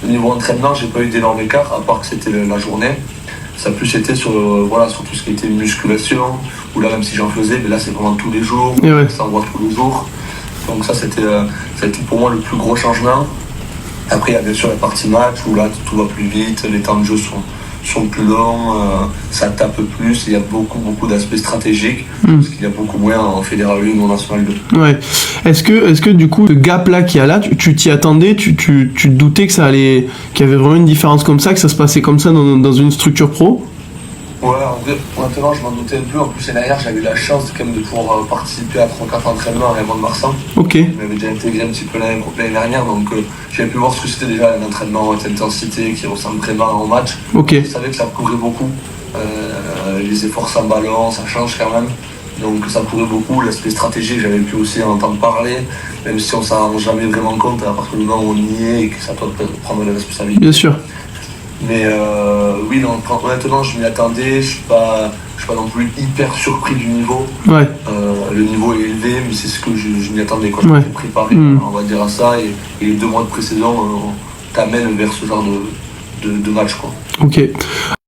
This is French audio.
Au niveau entraînement, j'ai pas eu d'énorme écart, à part que c'était la journée. Ça a plus été sur tout ce qui était musculation, où là, même si j'en faisais, mais là, c'est vraiment tous les jours, Et ouais. ça envoie tous les jours. Donc ça a été pour moi le plus gros changement. Après, il y a bien sûr la partie match, où là, tout va plus vite, les temps de jeu sont plus longs, ça tape plus, il y a beaucoup d'aspects stratégiques, parce qu'il y a beaucoup moins en Fédéral 1 ou en National 2. Ouais. Est-ce que du coup, ce gap-là qu'il y a là, tu t'y attendais, tu te doutais que ça allait, qu'il y avait vraiment une différence comme ça, que ça se passait comme ça dans une structure pro? Ouais, en vrai, honnêtement, je m'en doutais un peu. En plus, l'année dernière, j'avais eu la chance quand même de pouvoir participer à 3-4 entraînements à Raymond de Marsan. Ok. Je m'avais déjà intégré un petit peu l'année dernière, donc j'avais pu voir ce que c'était déjà un entraînement à haute intensité qui ressemble vraiment au match. Ok. Je savais que ça courait beaucoup. Les efforts sans ballon, ça change quand même. Donc ça courait beaucoup. L'aspect stratégique, j'avais pu aussi en entendre parler, même si on s'en rend jamais vraiment compte à partir du moment où on y est et que ça doit prendre les responsabilités. Bien sûr. Mais oui, non, honnêtement, je m'y attendais. Je suis pas non plus hyper surpris du niveau. Ouais. Le niveau est élevé, mais c'est ce que je m'y attendais. Quand Ouais. je m'étais préparé, on va dire à ça. Et les 2 mois de pré-saison t'amènent vers ce genre de match, quoi. Ok.